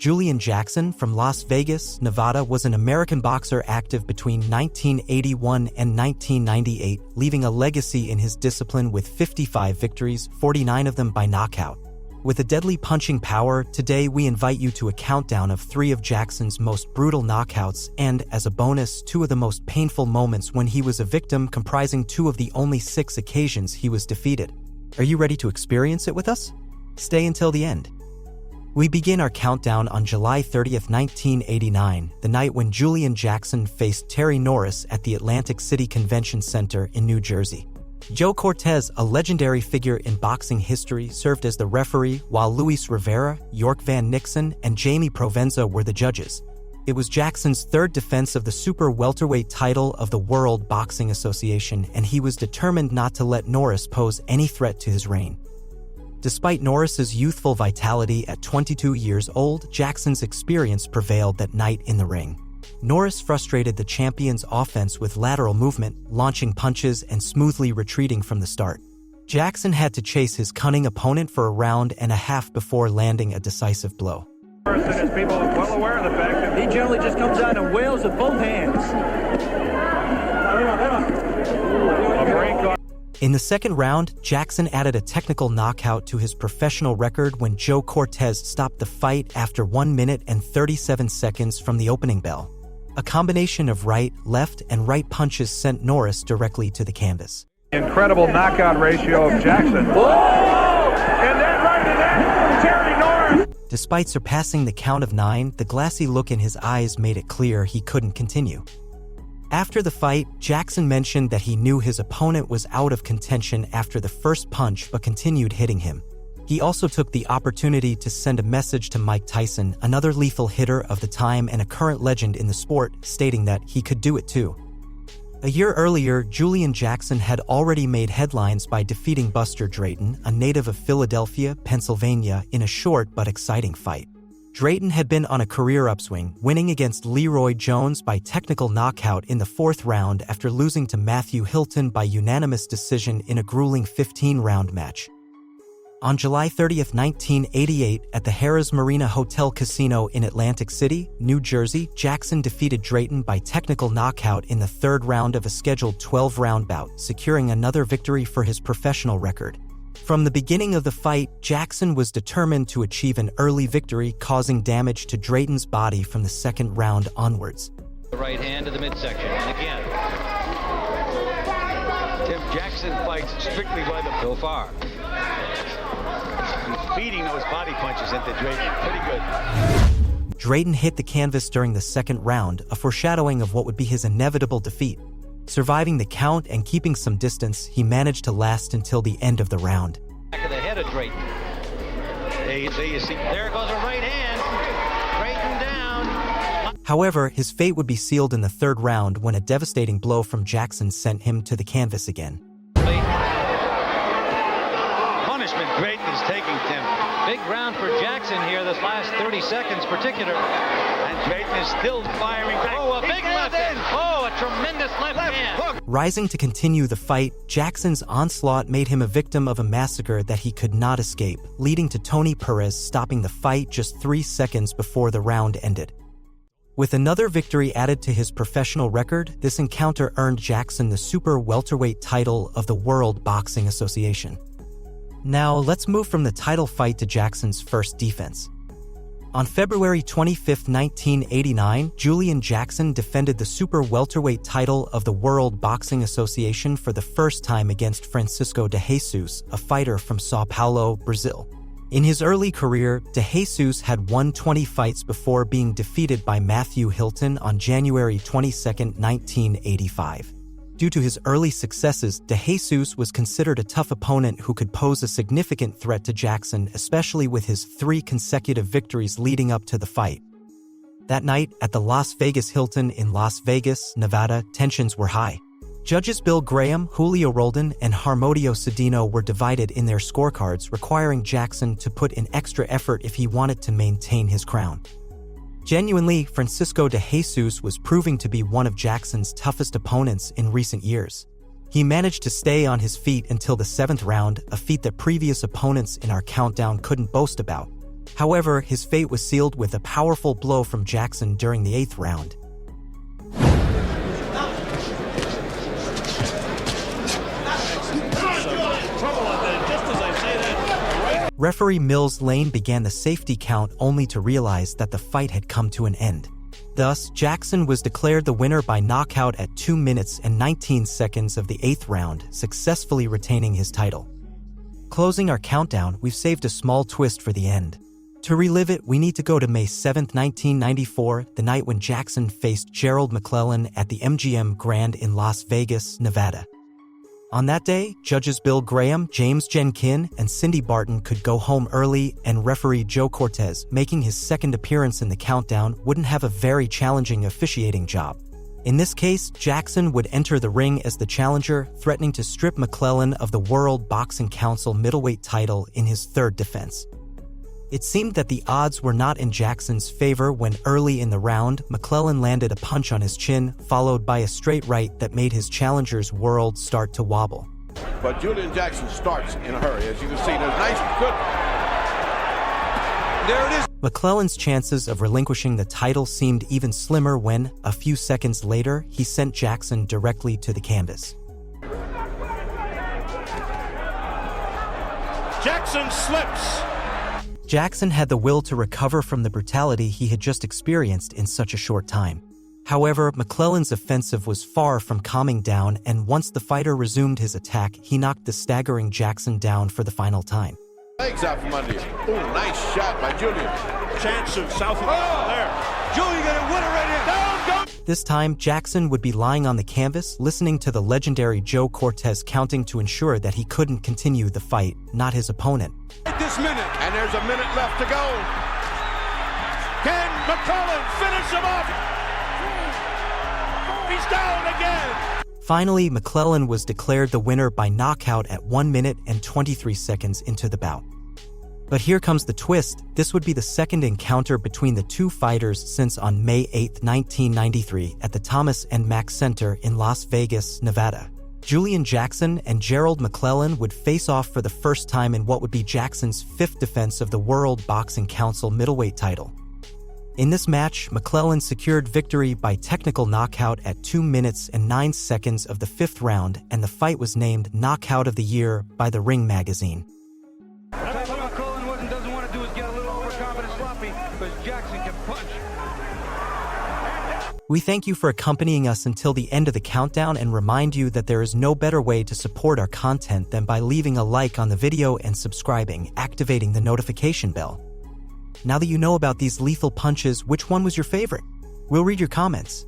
Julian Jackson from Las Vegas, Nevada was an American boxer active between 1981 and 1998, leaving a legacy in his discipline with 55 victories, 49 of them by knockout. With a deadly punching power, today we invite you to a countdown of 3 of Jackson's most brutal knockouts and, as a bonus, 2 of the most painful moments when he was a victim, comprising 2 of the only 6 occasions he was defeated. Are you ready to experience it with us? Stay until the end. We begin our countdown on July 30th, 1989, the night when Julian Jackson faced Terry Norris at the Atlantic City Convention Center in New Jersey. Joe Cortez, a legendary figure in boxing history, served as the referee, while Luis Rivera, York Van Nixon, and Jaime Provenza were the judges. It was Jackson's 3rd defense of the super welterweight title of the World Boxing Association, and he was determined not to let Norris pose any threat to his reign. Despite Norris's youthful vitality at 22 years old, Jackson's experience prevailed that night in the ring. Norris frustrated the champion's offense with lateral movement, launching punches and smoothly retreating from the start. Jackson had to chase his cunning opponent for a round and a half before landing a decisive blow. As people are well aware of the fact that he generally just comes out and wails with both hands. In the second round, Jackson added a technical knockout to his professional record when Joe Cortez stopped the fight after 1 minute and 37 seconds from the opening bell. A combination of right, left, and right punches sent Norris directly to the canvas. Incredible knockout ratio of Jackson. Whoa! And then right to that, Terry Norris! Despite surpassing the count of 9, the glassy look in his eyes made it clear he couldn't continue. After the fight, Jackson mentioned that he knew his opponent was out of contention after the first punch but continued hitting him. He also took the opportunity to send a message to Mike Tyson, another lethal hitter of the time and a current legend in the sport, stating that he could do it too. A year earlier, Julian Jackson had already made headlines by defeating Buster Drayton, a native of Philadelphia, Pennsylvania, in a short but exciting fight. Drayton had been on a career upswing, winning against Leroy Jones by technical knockout in the 4th round after losing to Matthew Hilton by unanimous decision in a grueling 15-round match. On July 30th, 1988, at the Harrah's Marina Hotel Casino in Atlantic City, New Jersey, Jackson defeated Drayton by technical knockout in the 3rd round of a scheduled 12-round bout, securing another victory for his professional record. From the beginning of the fight, Jackson was determined to achieve an early victory, causing damage to Drayton's body from the 2nd round onwards. The right hand to the midsection, and again. Tim Jackson fights strictly by the so far. He's feeding those body punches into Drayton. Pretty good. Drayton hit the canvas during the 2nd round, a foreshadowing of what would be his inevitable defeat. Surviving the count and keeping some distance, he managed to last until the end of the round. Back of the head of Drayton. You see, there goes a right hand. Drayton down. However, his fate would be sealed in the 3rd round when a devastating blow from Jackson sent him to the canvas again. Punishment Drayton is taking, Tim. Big round for Jackson here, this last 30 seconds particular. And Drayton is still firing back. Oh, a big left hand. Oh, a tremendous left hand. Hook. Rising to continue the fight, Jackson's onslaught made him a victim of a massacre that he could not escape, leading to Tony Perez stopping the fight just 3 seconds before the round ended. With another victory added to his professional record, this encounter earned Jackson the super welterweight title of the World Boxing Association. Now, let's move from the title fight to Jackson's first defense. On February 25, 1989, Julian Jackson defended the super welterweight title of the World Boxing Association for the first time against Francisco de Jesus, a fighter from São Paulo, Brazil. In his early career, de Jesus had won 20 fights before being defeated by Matthew Hilton on January 22, 1985. Due to his early successes, de Jesus was considered a tough opponent who could pose a significant threat to Jackson, especially with his 3 consecutive victories leading up to the fight. That night, at the Las Vegas Hilton in Las Vegas, Nevada, tensions were high. Judges Bill Graham, Julio Roldan, and Harmodio Cedino were divided in their scorecards, requiring Jackson to put in extra effort if he wanted to maintain his crown. Genuinely, Francisco de Jesus was proving to be one of Jackson's toughest opponents in recent years. He managed to stay on his feet until the 7th round, a feat that previous opponents in our countdown couldn't boast about. However, his fate was sealed with a powerful blow from Jackson during the 8th round. Referee Mills Lane began the safety count only to realize that the fight had come to an end. Thus, Jackson was declared the winner by knockout at 2 minutes and 19 seconds of the 8th round, successfully retaining his title. Closing our countdown, we've saved a small twist for the end. To relive it, we need to go to May 7, 1994, the night when Jackson faced Gerald Mullen at the MGM Grand in Las Vegas, Nevada. On that day, judges Bill Graham, James Jenkin, and Cindy Barton could go home early, and referee Joe Cortez, making his second appearance in the countdown, wouldn't have a very challenging officiating job. In this case, Jackson would enter the ring as the challenger, threatening to strip McClellan of the World Boxing Council middleweight title in his third defense. It seemed that the odds were not in Jackson's favor when early in the round, McClellan landed a punch on his chin, followed by a straight right that made his challenger's world start to wobble. But Julian Jackson starts in a hurry. As you can see, there's nice, good. There it is. McClellan's chances of relinquishing the title seemed even slimmer when, a few seconds later, he sent Jackson directly to the canvas. Jackson slips. Jackson had the will to recover from the brutality he had just experienced in such a short time. However, McClellan's offensive was far from calming down, and once the fighter resumed his attack, he knocked the staggering Jackson down for the final time. Legs out from under you. Oh, nice shot by Julian. Chance of South there. Julian gonna win it right here. Down, go! This time, Jackson would be lying on the canvas, listening to the legendary Joe Cortez counting to ensure that he couldn't continue the fight, not his opponent. At this minute, and there's a minute left to go. Can McClellan finish him off? He's down again. Finally, McClellan was declared the winner by knockout at 1 minute and 23 seconds into the bout. But here comes the twist. This would be the second encounter between the two fighters since on May 8, 1993 at the Thomas and Mack Center in Las Vegas, Nevada. Julian Jackson and Gerald McClellan would face off for the first time in what would be Jackson's 5th defense of the World Boxing Council middleweight title. In this match, McClellan secured victory by technical knockout at 2 minutes and 9 seconds of the 5th round, and the fight was named Knockout of the Year by the Ring magazine. Doesn't want to do is get a little overconfident sloppy, because Jackson can punch. We thank you for accompanying us until the end of the countdown and remind you that there is no better way to support our content than by leaving a like on the video and subscribing, activating the notification bell. Now that you know about these lethal punches, which one was your favorite? We'll read your comments.